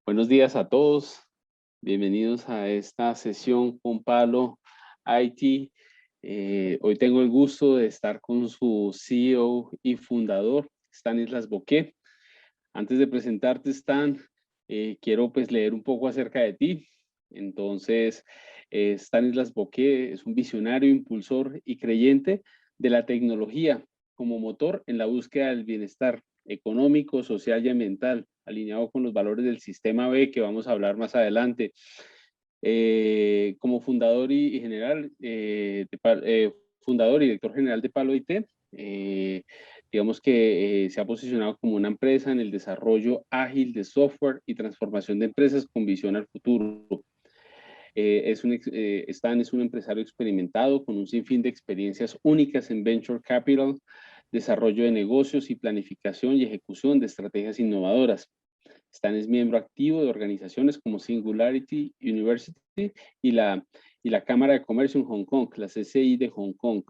Buenos días a todos. Bienvenidos a esta sesión con Palo IT. Hoy tengo el gusto de estar con su CEO y fundador, Stanislas Boqué. Antes de presentarte, Stan, quiero pues leer un poco acerca de ti. Entonces, Stanislas Boqué es un visionario, impulsor y creyente de la tecnología como motor en la búsqueda del bienestar económico, social y ambiental, alineado con los valores del sistema B que vamos a hablar más adelante. Como fundador y general, fundador y director general de Palo IT, digamos que se ha posicionado como una empresa en el desarrollo ágil de software y transformación de empresas con visión al futuro. Stan es un empresario experimentado con un sinfín de experiencias únicas en venture capital, desarrollo de negocios y planificación y ejecución de estrategias innovadoras. Stan es miembro activo de organizaciones como Singularity University y la, y la Cámara de Comercio en Hong Kong, la CCI de Hong Kong,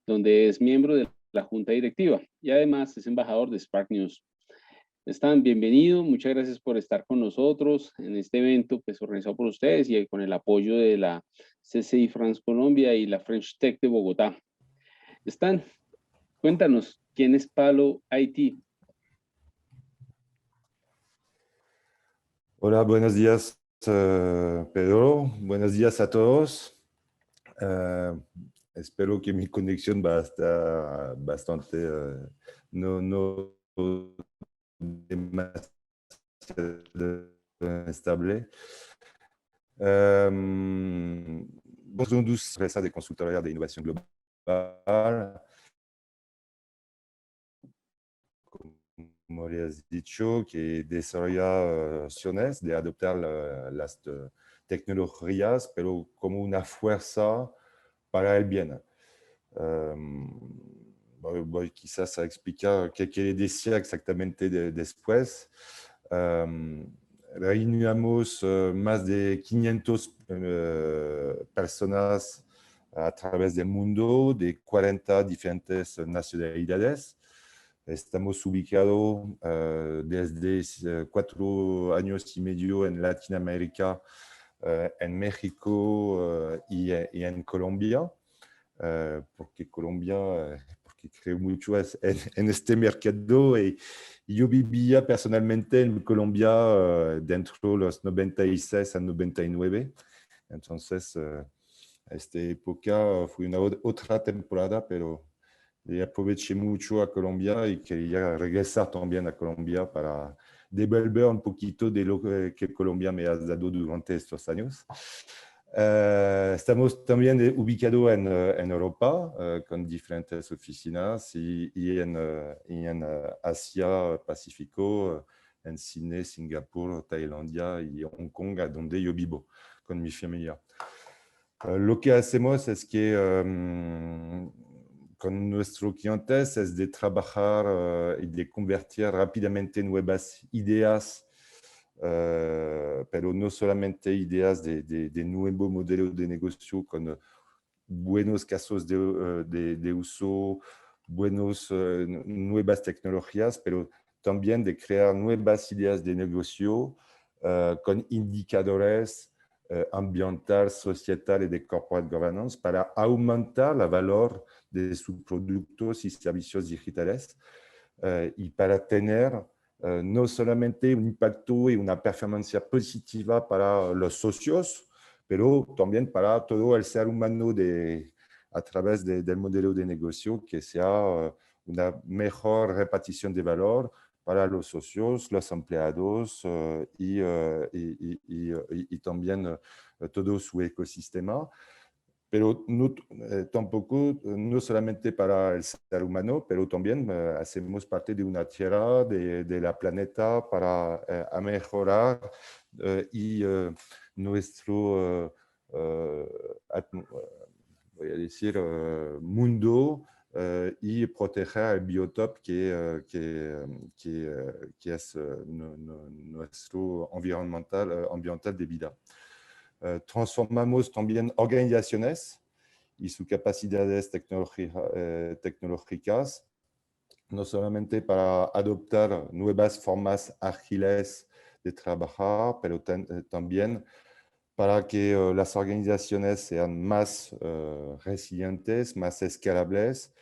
donde es miembro de la junta directiva y además es embajador de Spark News. Stan, bienvenido, muchas gracias por estar con nosotros en este evento pues, organizado por ustedes y con el apoyo de la CCI France Colombia y la French Tech de Bogotá. Stan, cuéntanos, ¿quién es Palo IT? Hola, buenos días, Pedro. Buenos días a todos. Eh, Espero que mi conexión va a estar bastante, no demasiado estable. Somos una empresa de consultoría de innovación global. Como le has dicho, que desarrolla opciones de adoptar las tecnologías, pero como una fuerza para el bien. Voy quizás a explicar qué quiere decir exactamente después. Reunimos más de 500 personas a través del mundo, de 40 diferentes nacionalidades. Estamos ubicados desde 4 años y medio en Latinoamérica, en México y en Colombia, porque creo mucho en este mercado. Y yo vivía personalmente en Colombia dentro de los 96 a 99. Entonces, esta época fue una otra temporada, pero aproveché mucho a Colombia y quería regresar también a Colombia para devolver un poquito de lo que Colombia me ha dado durante estos años. Estamos también ubicados en Europa con diferentes oficinas y en Asia Pacífico, en Sydney, Singapur, Tailandia y Hong Kong, donde yo vivo con mi familia. Lo que hacemos es que con nuestros clientes es de trabajar y de convertir rápidamente nuevas ideas, pero no solamente ideas de nuevo modelo de negocio con buenos casos de uso, nuevas tecnologías, pero también de crear nuevas ideas de negocio con indicadores ambiental, societal y de corporate governance para aumentar el valor de sus productos y servicios digitales y para tener no solamente un impacto y una performance positiva para los socios, pero también para todo el ser humano a través del modelo de negocio, que sea una mejor repartición de valor para los socios, los empleados y también todo su ecosistema. Pero no, tampoco, no solamente para el ser humano, pero también hacemos parte de una tierra, de la planeta, para mejorar y nuestro, voy a decir, mundo y proteger el biotop que es nuestro ambiental de vida. Transformamos también organizaciones y sus capacidades tecnológicas, no solamente para adoptar nuevas formas ágiles de trabajar, pero también para que las organizaciones sean más resilientes, más escalables,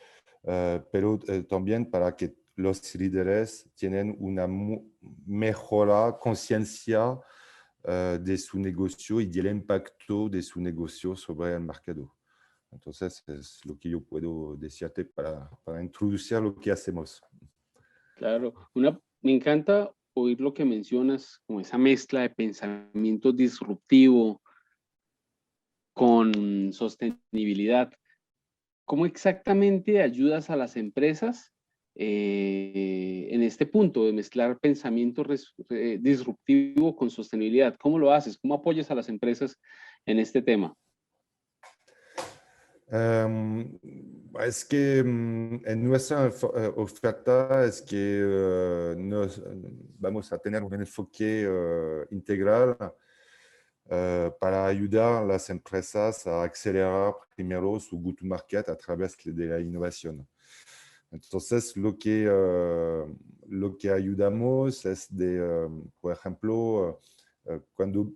pero también para que los líderes tienen una mejor conciencia de su negocio y del impacto de su negocio sobre el mercado. Entonces, es lo que yo puedo decirte para introducir lo que hacemos. Claro, me encanta oír lo que mencionas, como esa mezcla de pensamiento disruptivo con sostenibilidad. ¿Cómo exactamente ayudas a las empresas en este punto de mezclar pensamiento disruptivo con sostenibilidad? ¿Cómo lo haces? ¿Cómo apoyas a las empresas en este tema? Es que en nuestra oferta es que vamos a tener un enfoque integral para ayudar a las empresas a acelerar primero su go-to-market a través de la innovación. Entonces, lo que ayudamos es por ejemplo, cuando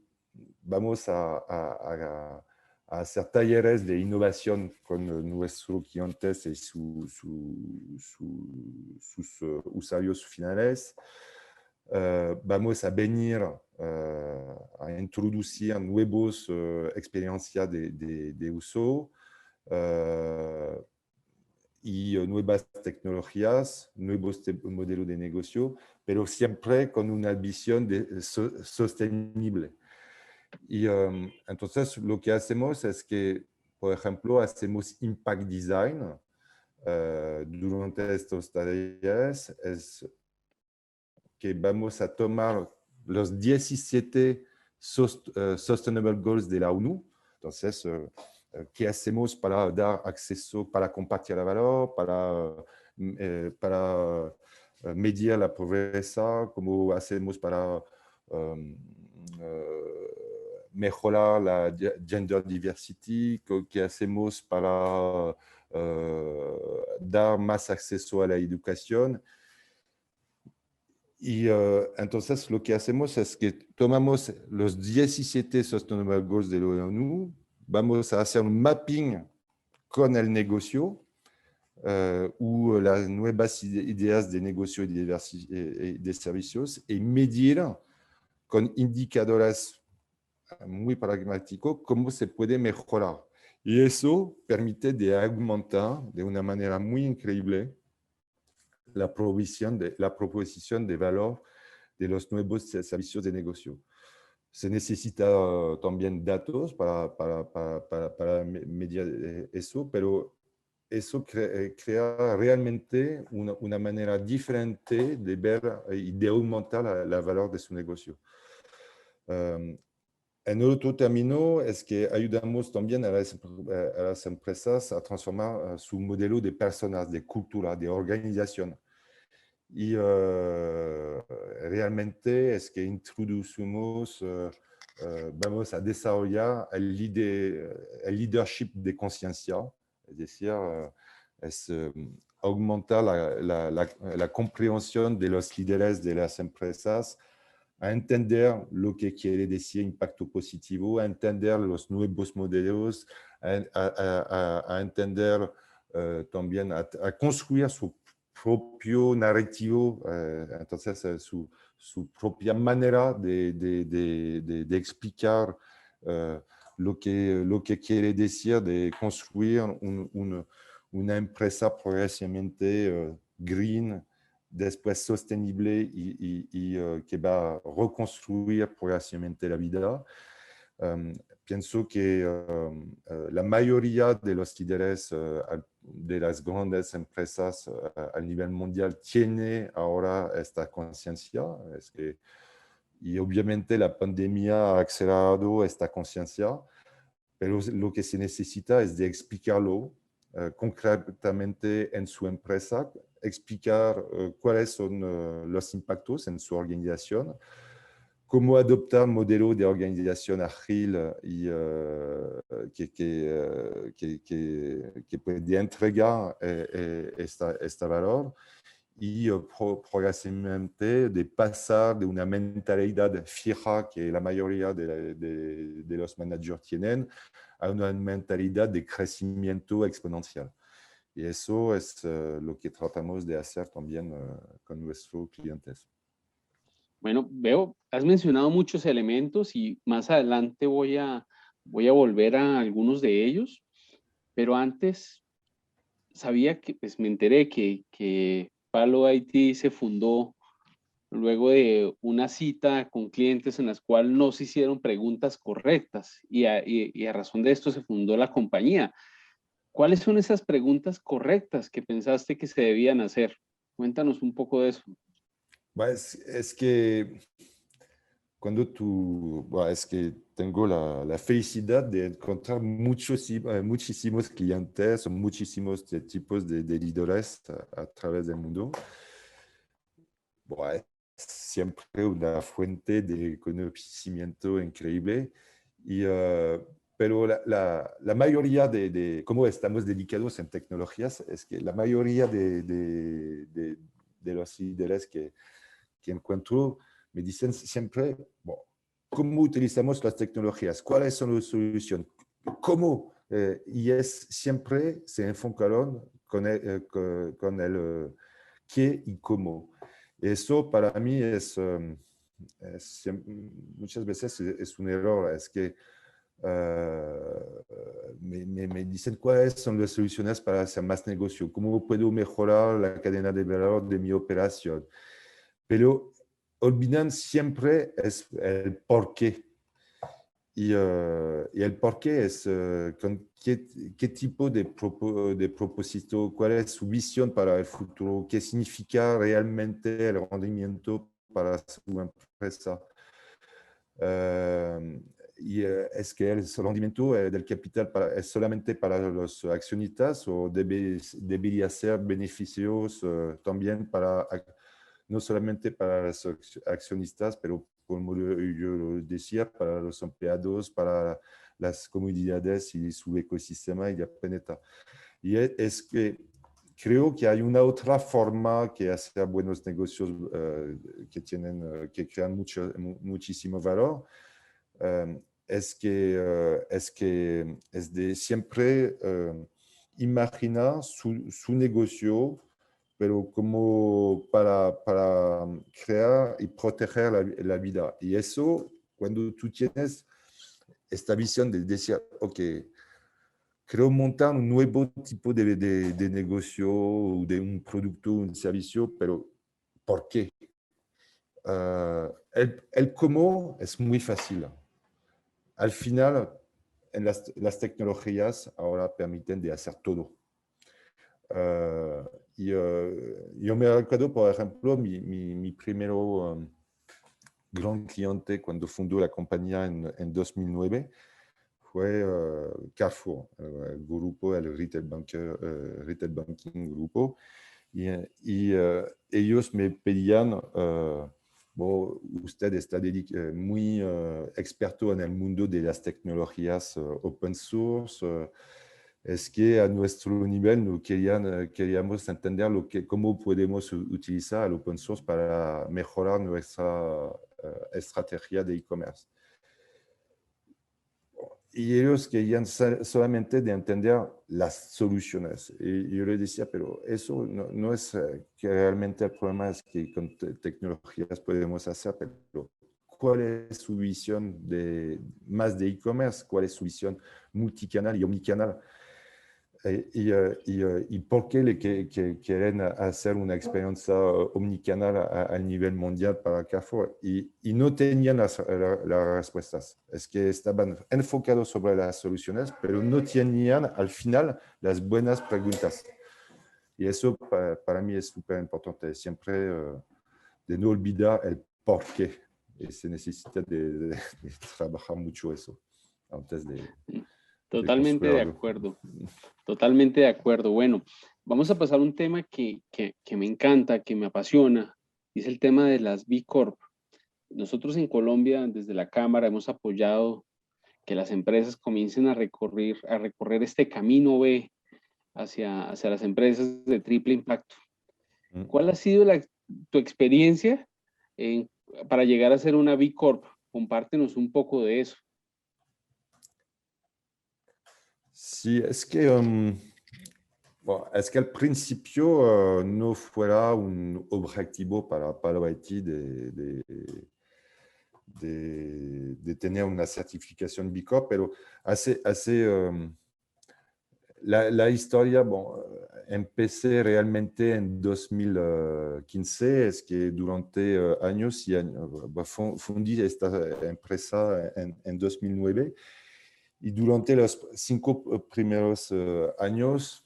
vamos a hacer talleres de innovación con nuestros clientes y sus usuarios finales, vamos a venir a introducir nuevas experiencias de uso y nuevas tecnologías, nuevos modelos de negocio, pero siempre con una visión sostenible. Y entonces lo que hacemos es que, por ejemplo, hacemos impact design durante estos talleres. Es que vamos a tomar los 17 Sustainable Goals de la ONU. Entonces, ¿qué hacemos para dar acceso, para compartir el valor, para medir la pobreza? ¿Cómo hacemos para mejorar la gender diversity? ¿Qué hacemos para dar más acceso a la educación? Y entonces lo que hacemos es que tomamos los 17 Sustainable Goals de la ONU, vamos a hacer un mapping con el negocio o las nuevas ideas de negocio y de servicios y medir con indicadores muy pragmáticos cómo se puede mejorar. Y eso permite de aumentar de una manera muy increíble la proposición de valor de los nuevos servicios de negocio. Se necesita también datos para medir eso, pero eso crea realmente una manera diferente de ver y de aumentar el valor de su negocio. En otro término es que ayudamos también a las empresas a transformar su modelo de personas, de cultura, de organización. Y realmente es que introducimos, vamos a desarrollar el leadership de conciencia, es decir, es aumentar la comprensión de los líderes de las empresas, a entender lo que quiere decir impacto positivo, a entender los nuevos modelos, a entender también, a construir su propio narrativo, entonces su propia manera de explicar lo que quiere decir de construir una empresa progresivamente green, después sostenible y que va a reconstruir progresivamente la vida. Pienso que la mayoría de los líderes de las grandes empresas a nivel mundial tiene ahora esta conciencia. Y obviamente la pandemia ha acelerado esta conciencia, pero lo que se necesita es de explicarlo concretamente en su empresa, explicar cuáles son los impactos en su organización, cómo adoptar un modelo de organización ágil y que puede entregar este valor y progresivamente de pasar de una mentalidad fija que la mayoría de los managers tienen a una mentalidad de crecimiento exponencial. Y eso es lo que tratamos de hacer también con nuestros clientes. Bueno, veo, has mencionado muchos elementos y más adelante voy a volver a algunos de ellos, pero antes sabía que, pues me enteré que Palo IT se fundó luego de una cita con clientes en las cuales no se hicieron preguntas correctas y a razón de esto se fundó la compañía. ¿Cuáles son esas preguntas correctas que pensaste que se debían hacer? Cuéntanos un poco de eso. Es que cuando tú, es que tengo la felicidad de encontrar muchísimos clientes o muchísimos tipos de líderes a través del mundo. Es siempre una fuente de conocimiento increíble. Y, pero la mayoría cómo estamos dedicados en tecnologías, es que la mayoría de los líderes que encuentro me dicen siempre, bueno, ¿cómo utilizamos las tecnologías? ¿Cuáles son las soluciones? ¿Cómo? Y es siempre se enfocaron con el qué y cómo. Eso para mí muchas veces es un error. Es que me dicen cuáles son las soluciones para hacer más negocio, cómo puedo mejorar la cadena de valor de mi operación. Pero olvidan siempre es el por qué. Y el por qué es con qué tipo de propósito, cuál es su visión para el futuro, qué significa realmente el rendimiento para su empresa. Es que el rendimiento del capital es solamente para los accionistas o debería ser beneficios también para, no solamente para los accionistas, pero como yo lo decía, para los empleados, para las comunidades y su ecosistema y el planeta. Y es que creo que hay una otra forma que hacer buenos negocios que crean muchísimo valor. Es de siempre imaginar su negocio, pero como para crear y proteger la vida. Y eso, cuando tú tienes esta visión de decir, ok, creo montar un nuevo tipo de negocio o de un producto, un servicio, pero ¿por qué? El cómo es muy fácil. Al final, las tecnologías ahora permiten de hacer todo. Yo me recuerdo, por ejemplo, mi primer gran cliente cuando fundó la compañía en 2009 fue Carrefour, el grupo, el retail banking grupo. Y ellos me pedían, usted está muy experto en el mundo de las tecnologías open source. Es que a nuestro nivel no queríamos entender cómo podemos utilizar el open source para mejorar nuestra estrategia de e-commerce. Y ellos querían solamente de entender las soluciones. Y yo les decía, pero eso no es que realmente el problema es que con tecnologías podemos hacer, pero ¿cuál es su visión más de e-commerce? ¿Cuál es su visión multicanal y omnicanal? Y por qué quieren hacer una experiencia omnicanal al nivel mundial para Carrefour. Y no tenían las respuestas. Es que estaban enfocados sobre las soluciones, pero no tenían al final las buenas preguntas. Y eso para mí es súper importante, siempre de no olvidar el por qué. Y se necesita de trabajar mucho eso antes de Totalmente de construirlo. acuerdo, totalmente de acuerdo. Bueno, vamos a pasar a un tema que me encanta, que me apasiona, y es el tema de las B Corp. Nosotros en Colombia, desde la Cámara, hemos apoyado que las empresas comiencen a recorrer este camino B hacia las empresas de triple impacto. ¿Cuál ha sido tu experiencia para llegar a ser una B Corp? Compártenos un poco de eso. Sí, es que al principio no fuera un objetivo para Palo IT de tener una certificación B Corp, pero la historia, empecé realmente en 2015, es que durante años y años, fundí esta empresa en 2009 y durante los 5 primeros años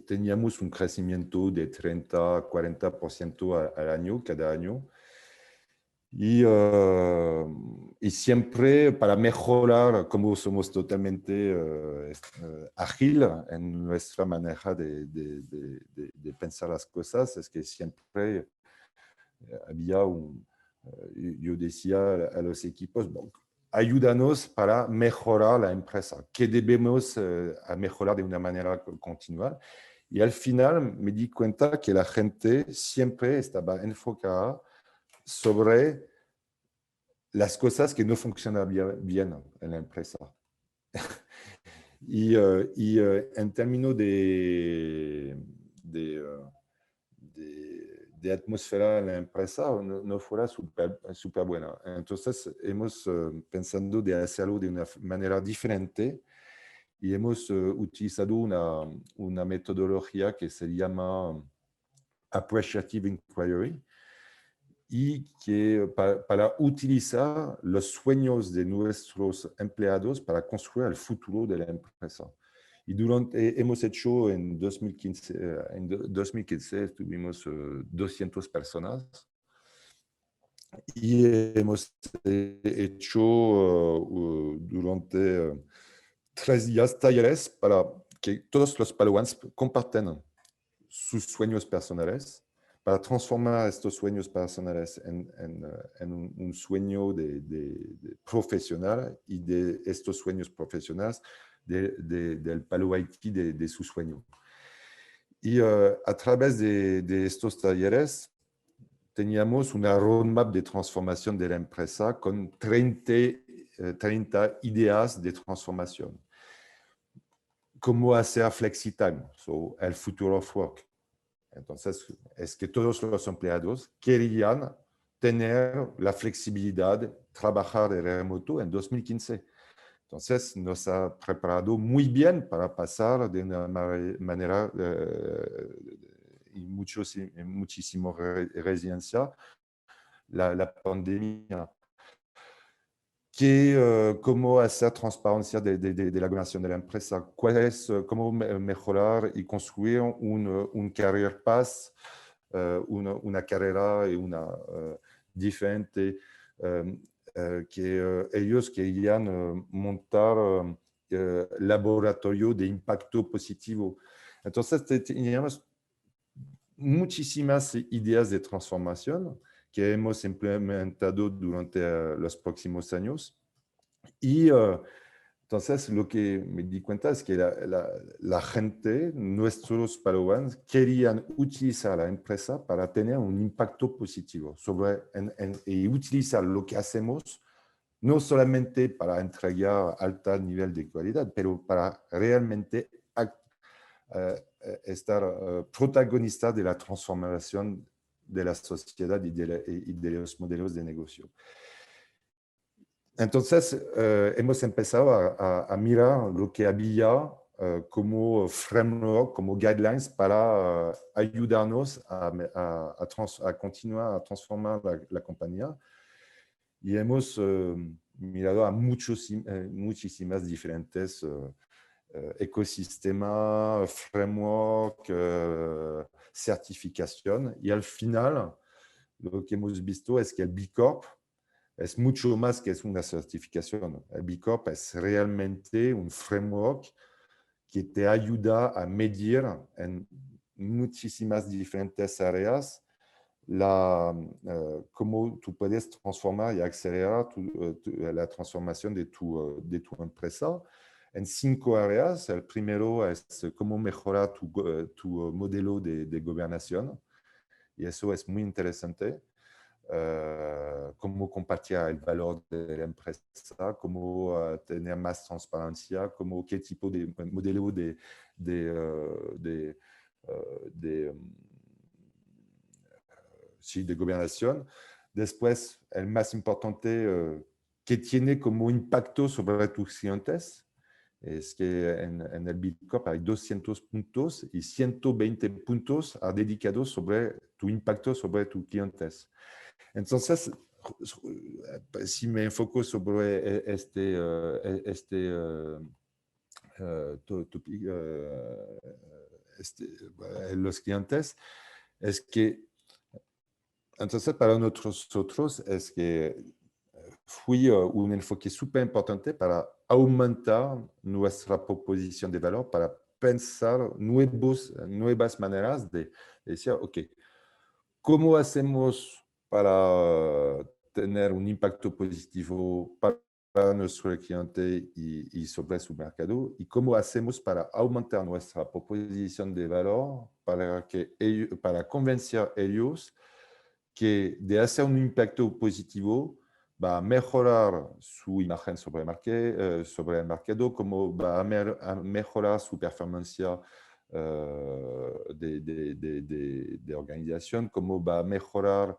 teníamos un crecimiento de 30-40% al año, cada año. Y siempre para mejorar, como somos totalmente ágil en nuestra manera de pensar las cosas, es que siempre había yo decía a los equipos, ayúdanos para mejorar la empresa, que debemos mejorar de una manera continua. Y al final me di cuenta que la gente siempre estaba enfocada sobre las cosas que no funcionaban bien en la empresa. En términos de atmósfera en la empresa, no fuera super buena. Entonces, hemos pensado de hacerlo de una manera diferente y hemos utilizado una metodología que se llama Appreciative Inquiry, y que para utilizar los sueños de nuestros empleados para construir el futuro de la empresa. Y hemos hecho en 2015 tuvimos 200 personas y hemos hecho durante 3 días talleres para que todos los paluans compartan sus sueños personales, para transformar estos sueños personales en un sueño profesional y de estos sueños profesionales del Palo IT de su sueño. Y a través de estos talleres teníamos una roadmap de transformación de la empresa con 30 ideas de transformación. Cómo hacer FlexiTime, el futuro of work. Entonces, es que todos los empleados querían tener la flexibilidad de trabajar de remoto en 2015. Entonces, nos ha preparado muy bien para pasar de una manera y muchísimo resiliencia la pandemia. Cómo hacer transparencia de la ganación de la empresa, cómo mejorar y construir un career path, una carrera y una diferente, que ellos querían montar laboratorio de impacto positivo. Entonces teníamos muchísimas ideas de transformación que hemos implementado durante los próximos años. Y entonces lo que me di cuenta es que la gente, nuestros Palowans, querían utilizar la empresa para tener un impacto positivo y utilizar lo que hacemos no solamente para entregar alto nivel de calidad, pero para realmente estar protagonista de la transformación de la sociedad y de los modelos de negocio. Entonces, hemos empezado a mirar lo que había como framework, como guidelines para ayudarnos a continuar a transformar la compañía. Y hemos mirado a muchísimas diferentes ecosistemas, framework, certificación. Y al final, lo que hemos visto es que el B Corp es mucho más que una certificación. El B Corp es realmente un framework que te ayuda a medir en muchísimas diferentes áreas cómo tú puedes transformar y acelerar la transformación de tu empresa. en 5 áreas. El primero es cómo mejorar tu modelo de gobernación, y eso es muy interesante. Cómo compartir el valor de la empresa, cómo tener más transparencia, qué tipo de modelo de, uh, de, de, sí, de gobernación. Después, el más importante, que tiene como impacto sobre tus clientes. Es que en el Bitcoin hay 200 puntos y 120 puntos dedicados sobre tu impacto sobre tus clientes. Entonces, si me enfoco sobre los clientes, es que, entonces para nosotros es que fue un enfoque súper importante para aumentar nuestra proposición de valor, para pensar nuevas maneras de decir, ok, ¿cómo hacemos para tener un impacto positivo para nuestro cliente y sobre su mercado? ¿Y cómo hacemos para aumentar nuestra proposición de valor para convencer a ellos que de hacer un impacto positivo va a mejorar su imagen sobre el mercado, cómo va a mejorar su performance de organización, cómo va a mejorar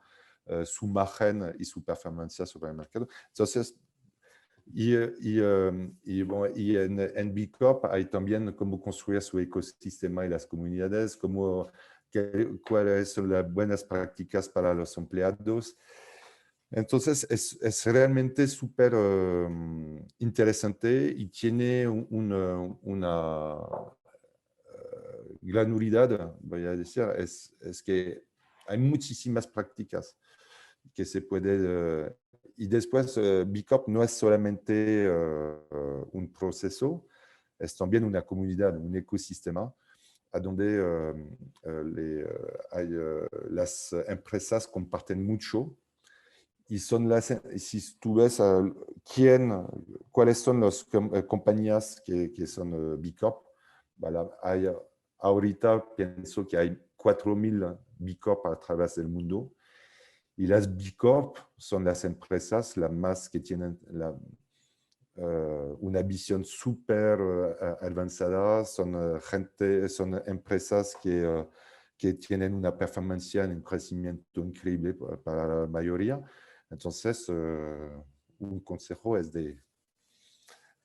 su imagen y su performance sobre el mercado. Entonces, bueno, en B Corp hay también cómo construir su ecosistema y las comunidades, cuáles son las buenas prácticas para los empleados. Entonces, es realmente súper interesante y tiene una granularidad, voy a decir, es que hay muchísimas prácticas que se puede. Y después, B Corp no es solamente un proceso, es también una comunidad, un ecosistema, a donde las empresas comparten mucho. Y si tú ves cuáles son las compañías que son B Corp, ahorita pienso que hay 4,000 B Corp a través del mundo. Y las B Corp son las empresas más que tienen una visión súper avanzada, son empresas que tienen una performance en un crecimiento increíble para la mayoría. Entonces, un consejo es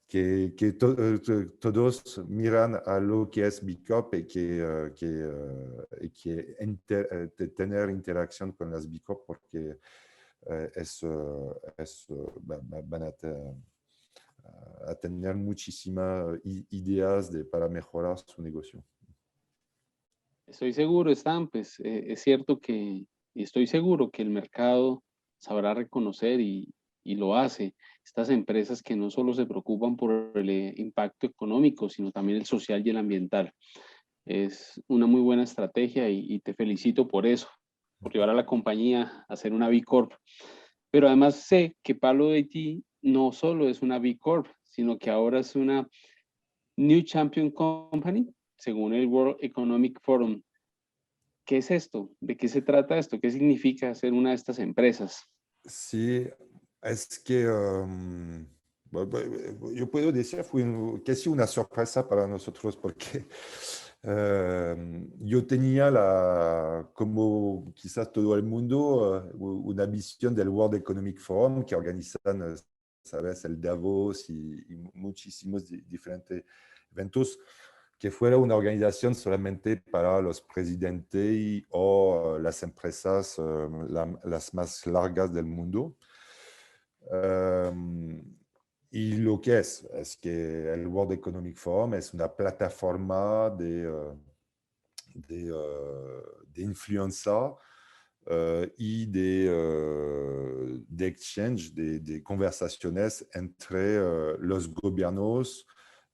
que todos miran a lo que es B Corp y tener interacción con las B Corp, porque van a tener muchísimas ideas para mejorar su negocio. Estoy seguro, Stan, pues es cierto y estoy seguro que el mercado sabrá reconocer y lo hace. Estas empresas que no solo se preocupan por el impacto económico, sino también el social y el ambiental. Es una muy buena estrategia y te felicito por eso, por llevar a la compañía a ser una B Corp. Pero además sé que Palo de Haití no solo es una B Corp, sino que ahora es una New Champion Company, según el World Economic Forum. ¿Qué es esto? ¿De qué se trata esto? ¿Qué significa ser una de estas empresas? Sí, es que yo puedo decir fue casi una sorpresa para nosotros porque yo tenía como quizás todo el mundo, una visión del World Economic Forum que organizan, sabes, el Davos y muchísimos diferentes eventos, que fuera una organización solamente para los presidentes o las empresas las más largas del mundo. Y lo que es que el World Economic Forum es una plataforma de influencia y de exchange, de conversaciones entre los gobiernos,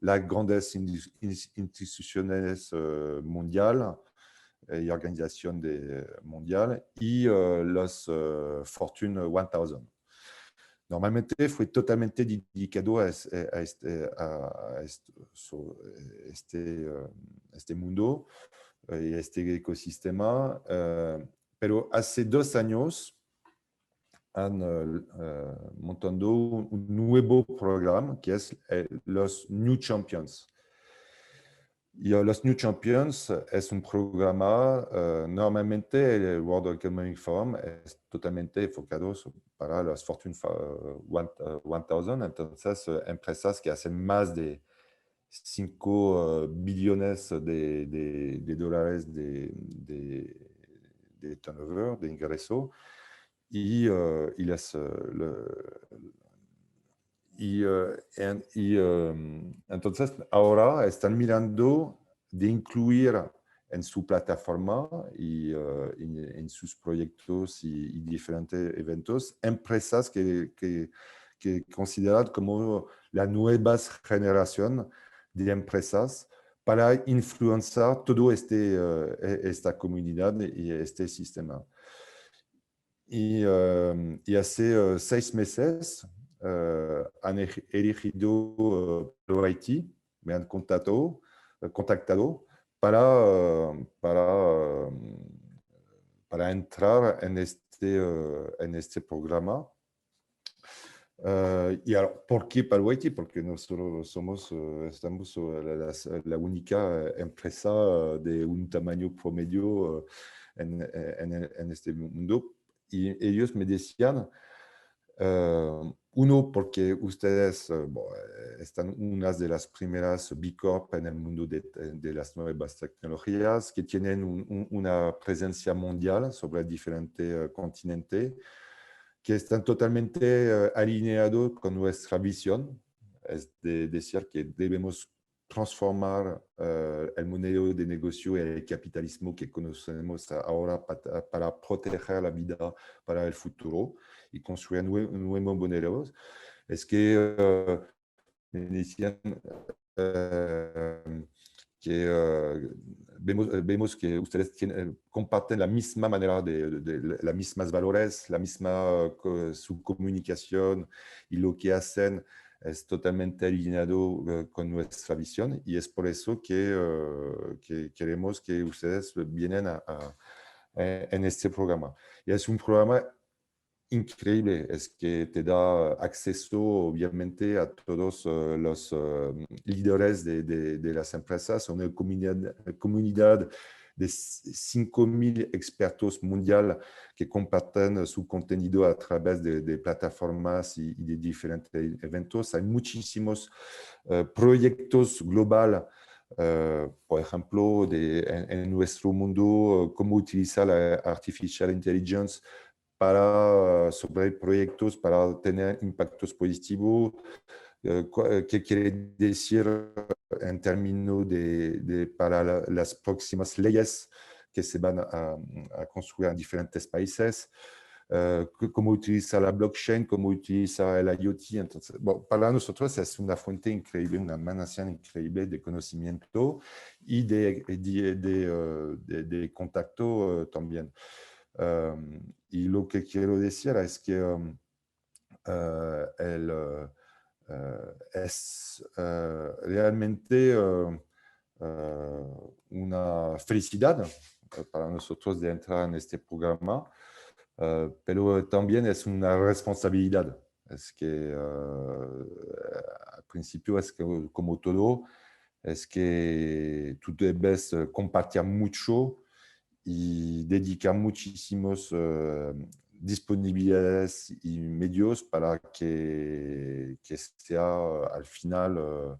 las grandes instituciones mundiales y organización mundial y los Fortune 1000. normalmente fue totalmente dedicado a este mundo y a este ecosistema, pero hace 2 años han montando un nuevo programa que es los New Champions. Y los New Champions es un programa, normalmente el World Economic Forum es totalmente enfocado para las Fortune 1000, entonces empresas que hacen más de 5 billones de dólares de turnover, de ingreso, y entonces ahora están mirando de incluir en su plataforma y en sus proyectos y diferentes eventos empresas que consideran como la nueva generación de empresas para influenciar todo esta comunidad y este sistema. Y hace 6 meses han elegido ProIT, me han contactado para entrar en este programa. Y ahora, ¿por qué ProIT? Porque nosotros estamos la única empresa de un tamaño promedio en este mundo. Y ellos me decían, uno, porque ustedes están unas de las primeras B Corp en el mundo de las nuevas tecnologías, que tienen una presencia mundial sobre diferentes continentes, que están totalmente alineados con nuestra visión, es de decir que debemos transformar el modelo de negocio y el capitalismo que conocemos ahora para proteger la vida para el futuro y construir nuevos modelos. Es que me decían que vemos que ustedes comparten la misma manera las mismas valores, la misma su comunicación, y lo que hacen es totalmente alineado con nuestra visión, y es por eso que queremos que ustedes vienen en este programa. Y es un programa increíble, es que te da acceso obviamente a todos los líderes de las empresas, una comunidad de 5.000 expertos mundiales que comparten su contenido a través de plataformas y de diferentes eventos. Hay muchísimos proyectos globales. Por ejemplo, en nuestro mundo, cómo utilizar la artificial intelligence sobre proyectos para tener impactos positivos, qué quiere decir en términos para las próximas leyes que se van a construir en diferentes países, cómo utilizar la blockchain, cómo utilizar el IoT. Entonces, para nosotros es una fuente increíble, una emanación increíble de conocimiento y de contacto también. Y lo que quiero decir es que es realmente una felicidad para nosotros de entrar en este programa, pero también es una responsabilidad. Es que al principio es que, como todo, es que tú debes compartir mucho y dedicar muchísimos disponibilidades y medios para que sea al final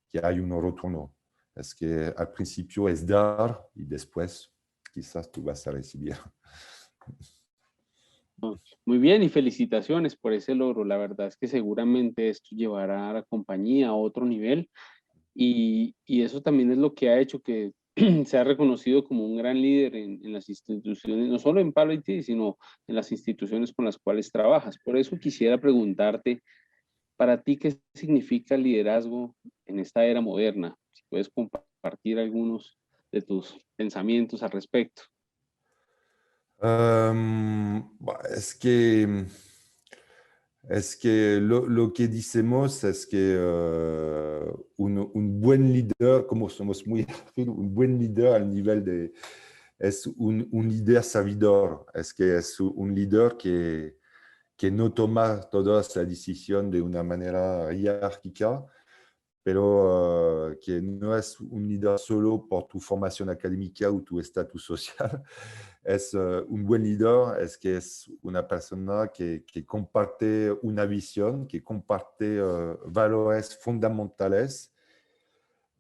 que hay un retorno. Es que al principio es dar y después quizás tú vas a recibir. Muy bien, y felicitaciones por ese logro. La verdad es que seguramente esto llevará a la compañía a otro nivel, y eso también es lo que ha hecho que se ha reconocido como un gran líder en las instituciones, no solo en Palo IT, sino en las instituciones con las cuales trabajas. Por eso quisiera preguntarte, para ti, ¿qué significa el liderazgo en esta era moderna? Si puedes compartir algunos de tus pensamientos al respecto. Es que Es que lo que decimos es que un buen líder, como somos muy un buen líder al nivel de, es un líder sabidor, es que es un líder que no toma todas las decisiones de una manera jerárquica, pero que no es un líder solo por tu formación académica o tu estatus social. Es un buen líder, es que es una persona que comparte una visión, que comparte valores fundamentales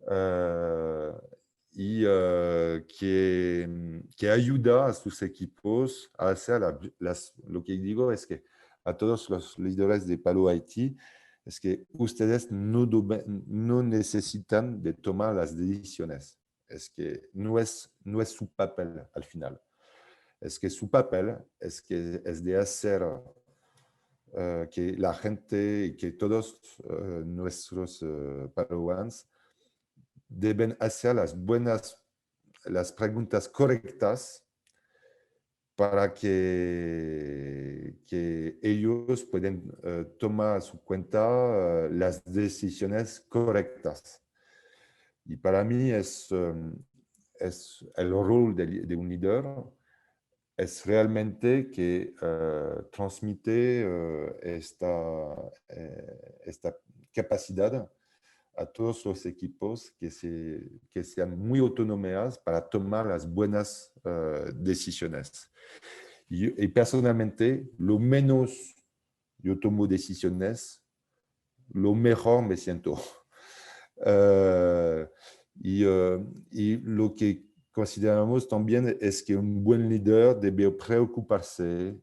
uh, y que ayuda a sus equipos a hacer lo que digo es que a todos los líderes de Palo IT es que ustedes no necesitan de tomar las decisiones. Es que no es su papel al final. Es que su papel es de hacer que la gente y que todos nuestros Padawans deben hacer las preguntas correctas para que ellos puedan tomar a su cuenta las decisiones correctas. Y para mí es el rol de un líder, es realmente que transmite esta capacidad a todos los equipos que sean muy autónomas para tomar las buenas decisiones. Y personalmente, lo menos yo tomo decisiones, lo mejor me siento. Uh, y lo que consideramos también es que un buen líder debe preocuparse,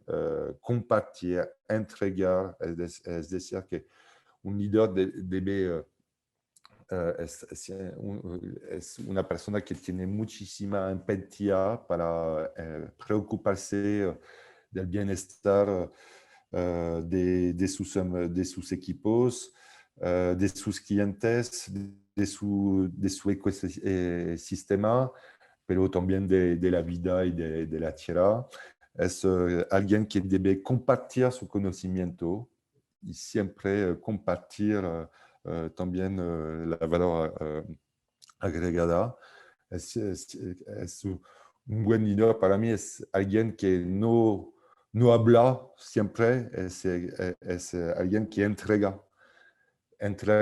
compartir, entregar, es decir, que un líder debe es una persona que tiene muchísima empatía para preocuparse del bienestar de sus equipos, de sus clientes, de su ecosistema, pero también de la vida y de la tierra. Es alguien que debe compartir su conocimiento y siempre compartir también la valor agregada. Un buen líder para mí es alguien que no habla siempre, es alguien que entrega,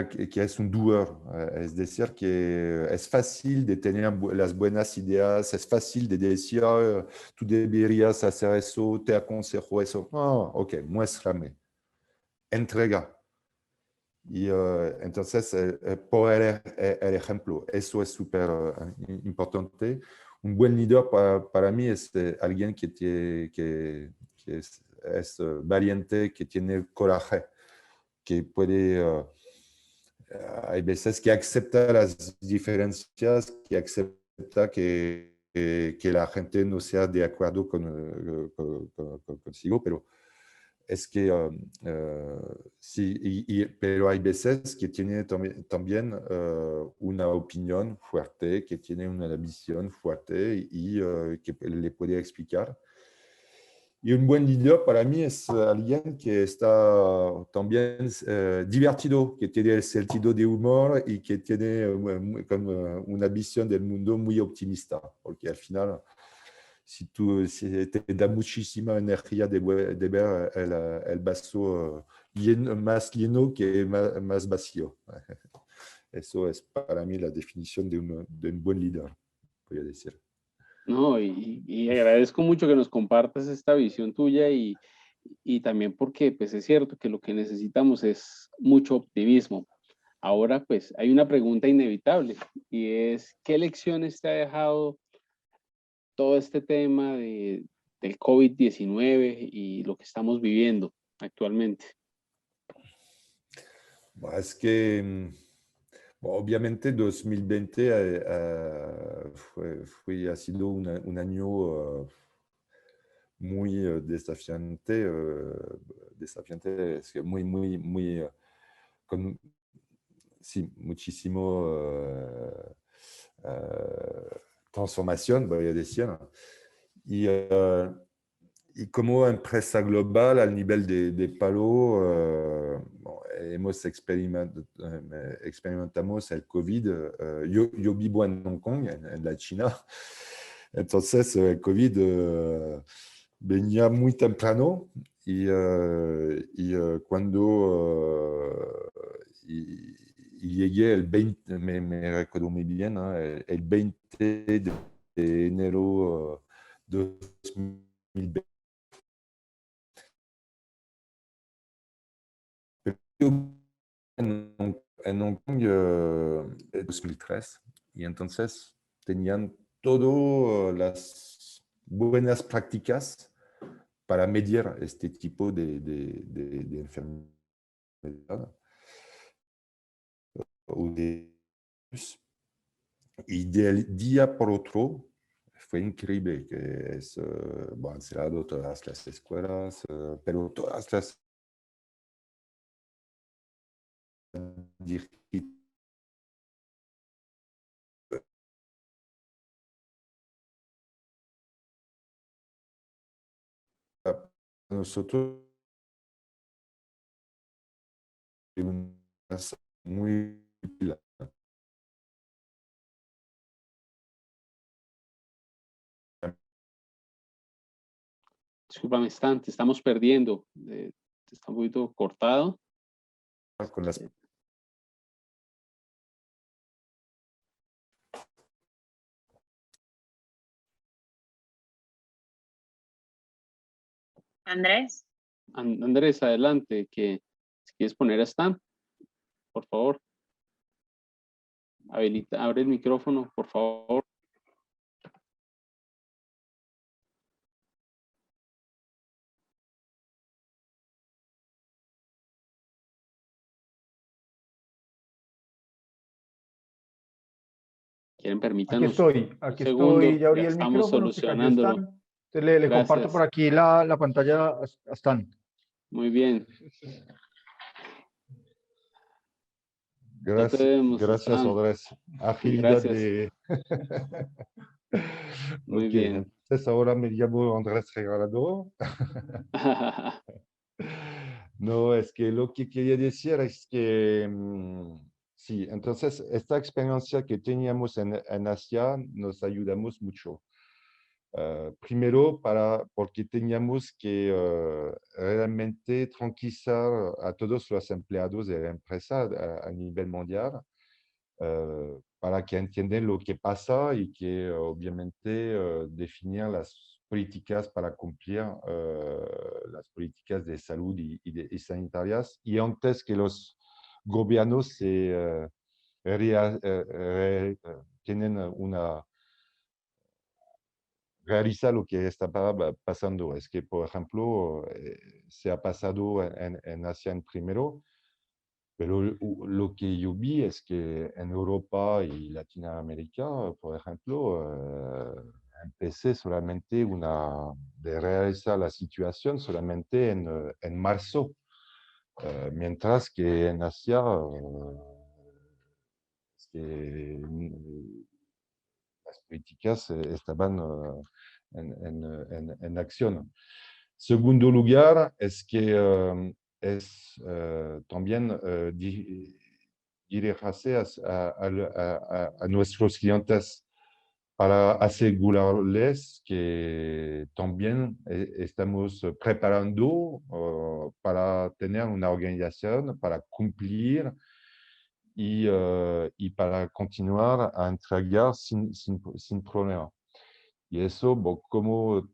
que es un doer, es decir, que es fácil de tener las buenas ideas, es fácil de decir, tú deberías hacer eso, te aconsejo eso. Oh, ok, muéstrame, entrega. Y entonces, por el ejemplo, eso es súper importante. Un buen líder para mí es alguien que es valiente, que tiene coraje, que puede, hay veces que acepta las diferencias, que acepta que la gente no sea de acuerdo consigo, pero es que sí, pero hay veces que tiene también una opinión fuerte, que tiene una visión fuerte y que le puede explicar. Y un buen líder para mí es alguien que está también divertido, que tiene el sentido de humor y que tiene una visión del mundo muy optimista, porque al final si te da muchísima energía de ver el vaso más lleno que más vacío. Eso es para mí la definición de un buen líder, voy a decir. No, y agradezco mucho que nos compartas esta visión tuya y también porque pues es cierto que lo que necesitamos es mucho optimismo. Ahora pues hay una pregunta inevitable y es, ¿qué lecciones te ha dejado todo este tema del COVID-19 y lo que estamos viviendo actualmente? Es que obviamente 2020 ha sido un año muy desafiante, es que muy, con sí, muchísimo transformación, voy a decir. Y, y como empresa global, al nivel de Palo, experimentamos el COVID. Yo vivo en Hong Kong, en la China. Entonces, el COVID venía muy temprano y y llegué el 20, me recuerdo muy bien, ¿no? El 20 de enero 2020. En Hong Kong en 2003 y entonces tenían todas las buenas prácticas para medir este tipo de enfermedad o de virus. Y del día por otro fue increíble que es, han cerrado todas las escuelas, pero todas las nosotros muy útil. Discúlpame, Stan, te estamos perdiendo. Está un poquito cortado. Con las Andrés. Andrés, adelante, que si quieres poner a Stan, por favor. Habilita, abre el micrófono, por favor. Quieren, Aquí permítanos estoy, un segundo, ya abrí ya el estamos micrófono, que cayó solucionándolo. Stan. Entonces le comparto por Gracias. aquí la pantalla a Stan. Muy bien. Ya te Gracias, vemos, gracias Stan. Andrés. Agilidad Gracias. de... Muy Ok, bien. entonces ahora me llamo Andrés Regalado. No, es que lo que quería decir es que sí, entonces esta experiencia que teníamos en Asia nos ayudamos mucho. Primero, porque teníamos que realmente tranquilizar a todos los empleados de la empresa a nivel mundial para que entiendan lo que pasa y que obviamente definir las políticas para cumplir las políticas de salud y sanitarias. Y antes que los gobiernos tienen realiza lo que está pasando. Es que, por ejemplo, se ha pasado en Asia en primero, pero lo que yo vi es que en Europa y Latinoamérica, por ejemplo, empecé solamente de realizar la situación solamente en marzo, mientras que en Asia es que, las políticas estaban en acción. Segundo lugar, es que es también dirigirse a nuestros clientes para asegurarles que también estamos preparando para tener una organización, para cumplir y para continuar a entregar sin problema. Y eso, como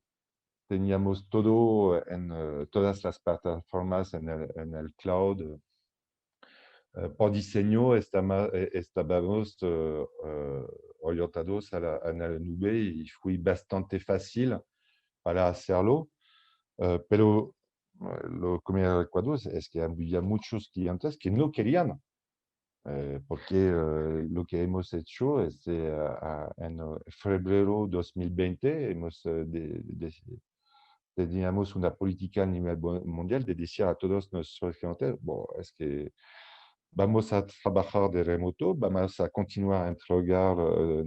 teníamos todo en todas las plataformas en el cloud, por diseño estábamos orientados en la nube y fue bastante fácil para hacerlo. Pero lo que me recuerdo es que había muchos clientes que no querían. Porque lo que hemos hecho es en febrero 2020 teníamos una política a nivel mundial de decir a todos nuestros clientes, es que vamos a trabajar de remoto, vamos a continuar a entregar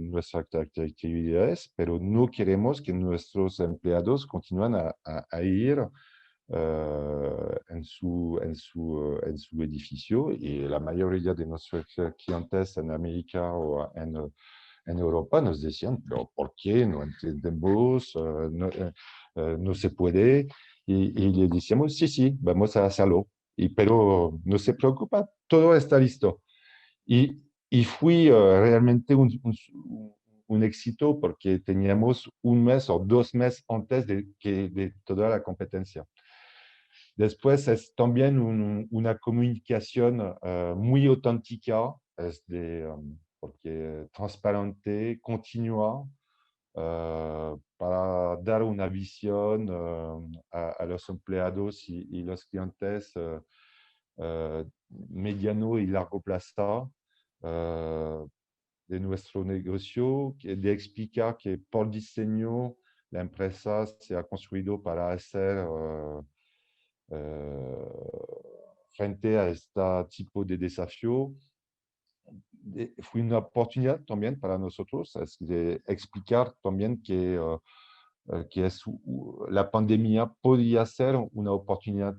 nuestras actividades, pero no queremos que nuestros empleados continúen a ir en su edificio, y la mayoría de nuestros clientes en América o en Europa nos decían, pero ¿por qué? No entendemos, no se puede. Y le decíamos, sí, sí, vamos a hacerlo. Pero no se preocupa, todo está listo. Y fue realmente un éxito, porque teníamos un mes o 2 meses antes de toda la competencia. Después es también una comunicación muy auténtica, porque transparente, continua, para dar una visión a los empleados y los clientes mediano y largo plazo de nuestro negocio, de explicar que por diseño la empresa se ha construido para hacer frente a este tipo de desafío. Fue una oportunidad también para nosotros, es de explicar también que la pandemia podía ser una oportunidad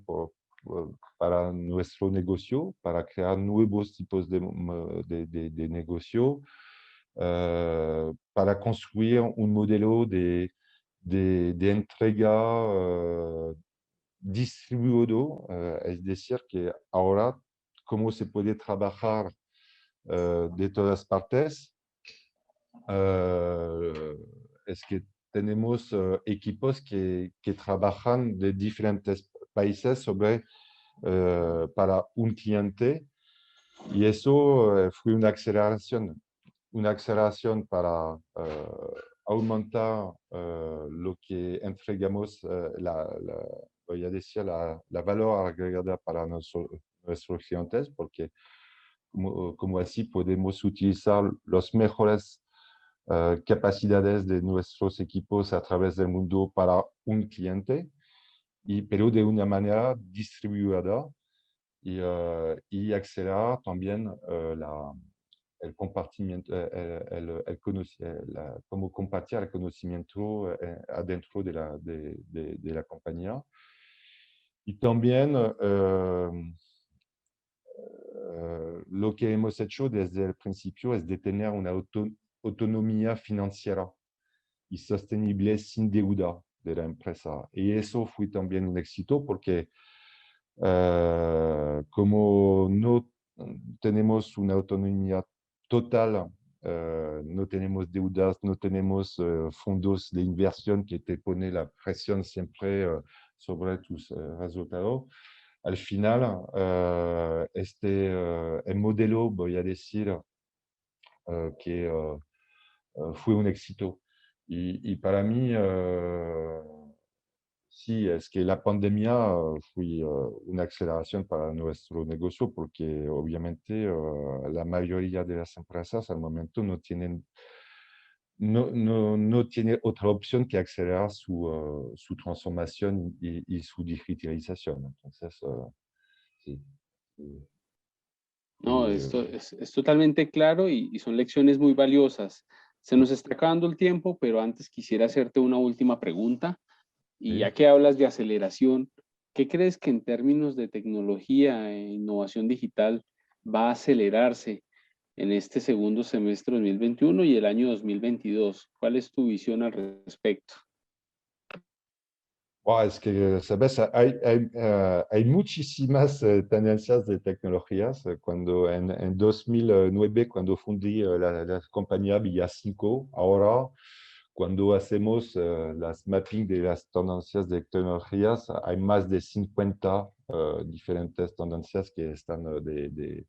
para nuestro negocio, para crear nuevos tipos de negocio, para construir un modelo de entrega distribuido, es decir, que ahora, como se puede trabajar de todas partes, es que tenemos equipos que trabajan de diferentes países para un cliente, y eso fue una aceleración para aumentar lo que entregamos, voy a decir, la valor agregada para nuestros clientes, porque como así podemos utilizar los mejores capacidades de nuestros equipos a través del mundo para un cliente, pero de una manera distribuida, y acelerar también el compartimiento, cómo compartir el conocimiento adentro de la compañía. Y también lo que hemos hecho desde el principio es de tener una autonomía financiera y sostenible sin deuda de la empresa. Y eso fue también un éxito, porque como no tenemos una autonomía total, no tenemos deudas, no tenemos fondos de inversión que te pone la presión siempre sobre tus resultados. Al final, el modelo, voy a decir, que fue un éxito. Y para mí, sí, es que la pandemia fue una aceleración para nuestro negocio, porque obviamente la mayoría de las empresas al momento no tiene otra opción que acelerar su transformación y su digitalización. Entonces, sí. No, esto es totalmente claro y son lecciones muy valiosas. Se nos está acabando el tiempo, pero antes quisiera hacerte una última pregunta. Y ya que hablas de aceleración, ¿qué crees que en términos de tecnología e innovación digital va a acelerarse en este segundo semestre 2021 y el año 2022? ¿Cuál es tu visión al respecto? Es que, sabes, hay muchísimas tendencias de tecnologías. Cuando en 2009, cuando fundí la compañía Villa5, ahora, cuando hacemos las mapping de las tendencias de tecnologías, hay más de 50 diferentes tendencias que están de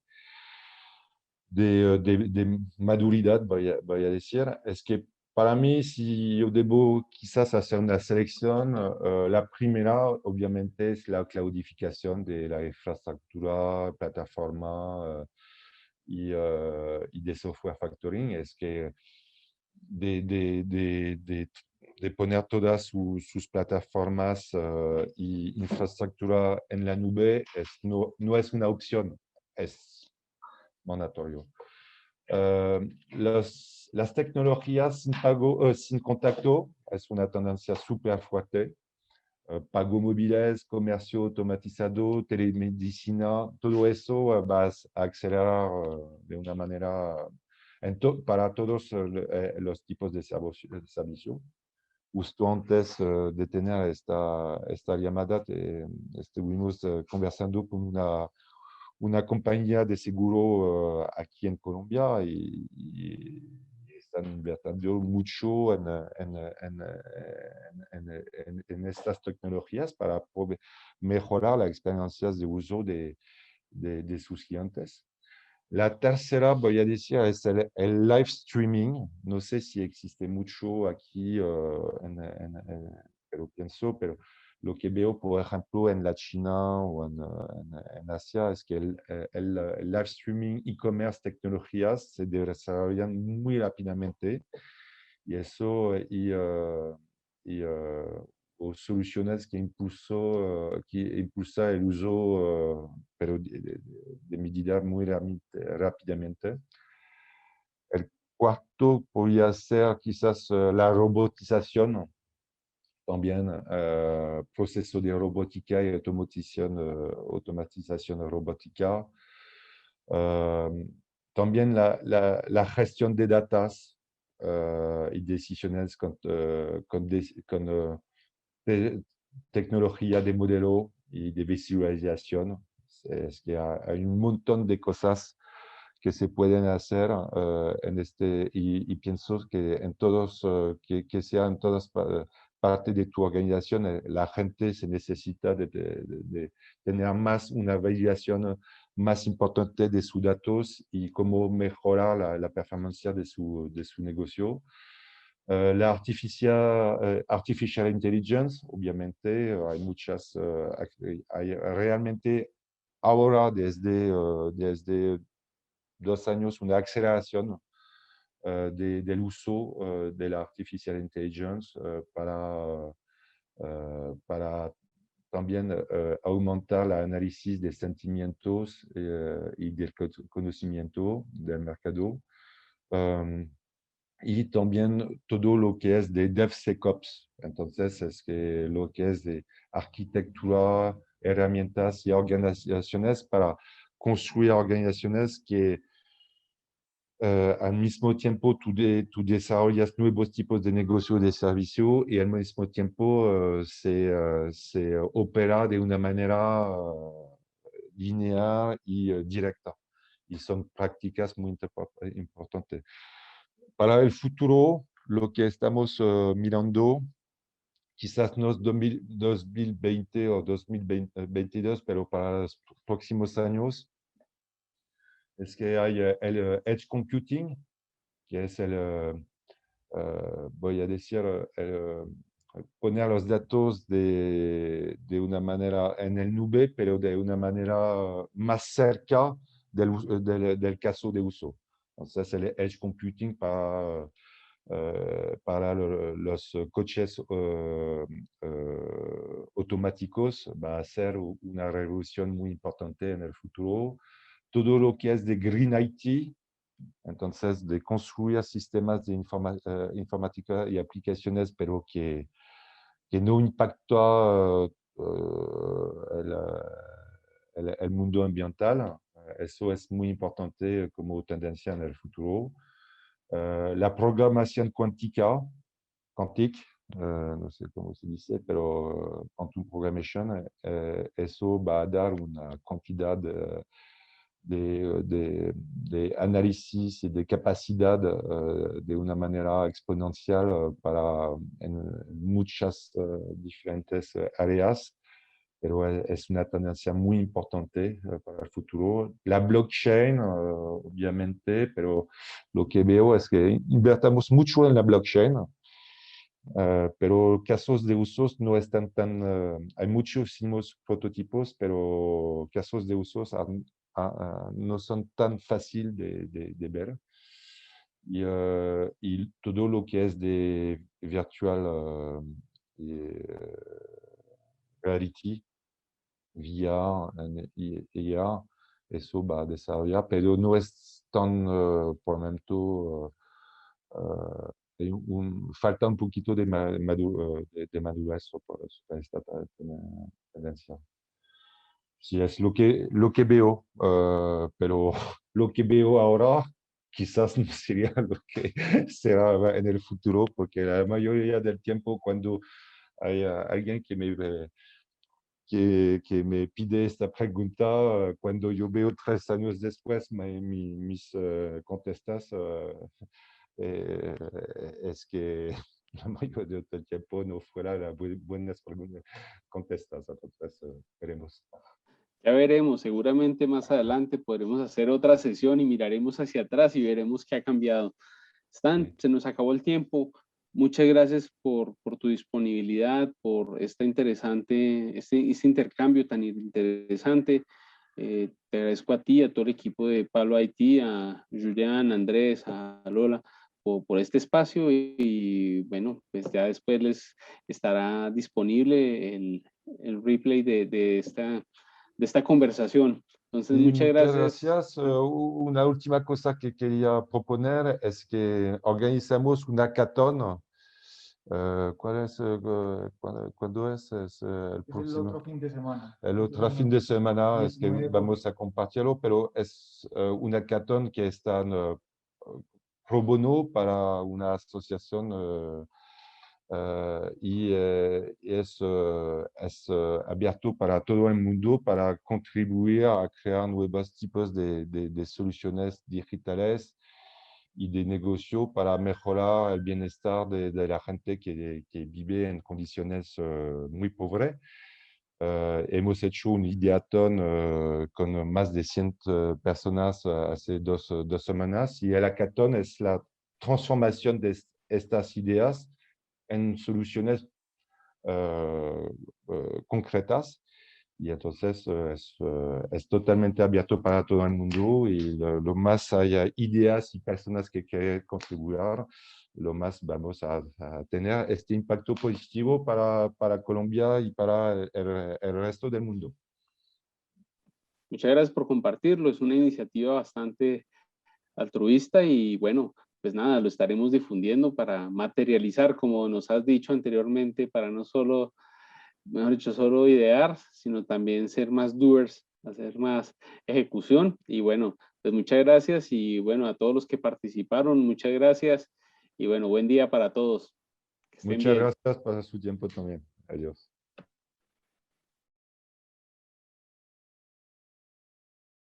maduridad, voy a decir. Es que para mí, si yo debo quizás hacer una selección, la primera obviamente es la cloudificación de la infraestructura, plataforma y de software factoring. Es que de poner todas sus plataformas y infraestructura en la nube no es una opción, es mandatorio. Las tecnologías sin contacto es una tendencia súper fuerte. Pago móviles, comercio automatizado, telemedicina, todo eso va a acelerar de una manera para todos los tipos de servicio. Justo antes de tener esta llamada, estuvimos conversando con una compañía de seguro aquí en Colombia y están invirtiendo mucho en estas tecnologías para mejorar las experiencias de uso de sus clientes. La tercera, voy a decir, es el live streaming. No sé si existe mucho aquí, pero pienso, pero lo que veo, por ejemplo, en la China o en Asia, es que el live streaming, e-commerce, tecnologías se desarrollan muy rápidamente y eso, o soluciones que impulsa el uso, pero de medidas muy rápidamente. El cuarto podría ser quizás la robotización, también proceso de robótica y automatización robótica. También la gestión de datos y decisiones con tecnología de modelo y de visualización. Es que hay un montón de cosas que se pueden hacer y pienso que en todos, que sea en todas partes de tu organización, la gente se necesita de tener una validación más importante de sus datos y cómo mejorar la performance de su negocio. La artificial intelligence, obviamente, hay muchas, hay realmente ahora desde 2 años una aceleración del uso de la artificial intelligence para también aumentar el análisis de sentimientos y del conocimiento del mercado. Y también todo lo que es de DevSecOps. Entonces, es que lo que es de arquitectura, herramientas y organizaciones para construir organizaciones que al mismo tiempo tú desarrollas nuevos tipos de negocio de servicio y al mismo tiempo se opera de una manera lineal y directa. Y son prácticas muy importantes. Para el futuro, lo que estamos mirando, quizás no es 2020 o 2022, pero para los próximos años, es que hay el Edge Computing, que es voy a decir, poner los datos de una manera en el nube, pero de una manera más cerca del caso de uso. Entonces, el Edge Computing para los coches automáticos va a ser una revolución muy importante en el futuro. Todo lo que es de Green IT, entonces de construir sistemas de informática y aplicaciones, pero que no impacta el mundo ambiental. Eso es muy importante como tendencia en el futuro. La programación cuántica, no sé cómo se dice, pero quantum programmation, eso va a dar una cantidad de análisis y de capacidad de una manera exponencial para en muchas diferentes áreas, pero es una tendencia muy importante para el futuro. La blockchain, obviamente, pero lo que veo es que invertimos mucho en la blockchain, pero casos de usos no están hay muchísimos prototipos, pero casos de usos no son tan fácil de ver. Y todo lo que es de virtual reality, VR, AR, eso va a desarrollar, pero no es tan, por el momento, falta un poquito de madurez sobre esta tendencia. Sí, es lo que veo, pero lo que veo ahora quizás no sería lo que será en el futuro, porque la mayoría del tiempo cuando hay alguien que me pide esta pregunta, cuando yo veo 3 años después mis contestas, es que la mayoría del tiempo no fuera las buenas contestas, entonces veremos. Ya veremos, seguramente más adelante podremos hacer otra sesión y miraremos hacia atrás y veremos qué ha cambiado. Stan, se nos acabó el tiempo. Muchas gracias por tu disponibilidad, por este intercambio tan interesante. Te agradezco a ti, a todo el equipo de Palo IT, a Julián, a Andrés, a Lola, por este espacio y bueno, pues ya después les estará disponible el replay de esta conversación. Entonces, Sí, muchas muchas gracias. gracias. Una última cosa que quería proponer es que organizamos un hackathon. ¿Cuál es? ¿Cuándo es? Es el próximo. El otro fin de semana. El otro fin de semana es que 19. vamos a compartirlo, pero es un hackathon que está pro bono para una asociación y es abierto para todo el mundo para contribuir a crear nuevos tipos de soluciones digitales y de negocio para mejorar el bienestar de la gente que vive en condiciones muy pobres. Hemos hecho un ideathon con más de 100 personas hace dos semanas y el hackathon es la transformación de estas ideas en soluciones concretas y entonces es totalmente abierto para todo el mundo y lo más haya ideas y personas que quieren contribuir, lo más vamos a tener este impacto positivo para Colombia y para el resto del mundo. Muchas gracias por compartirlo. Es una iniciativa bastante altruista y bueno, pues nada, lo estaremos difundiendo para materializar, como nos has dicho anteriormente, para no solo, mejor dicho, solo idear, sino también ser más doers, hacer más ejecución. Y bueno, pues muchas gracias y bueno, a todos los que participaron, muchas gracias y bueno, buen día para todos. Que estén Muchas bien. gracias por su tiempo también. Adiós.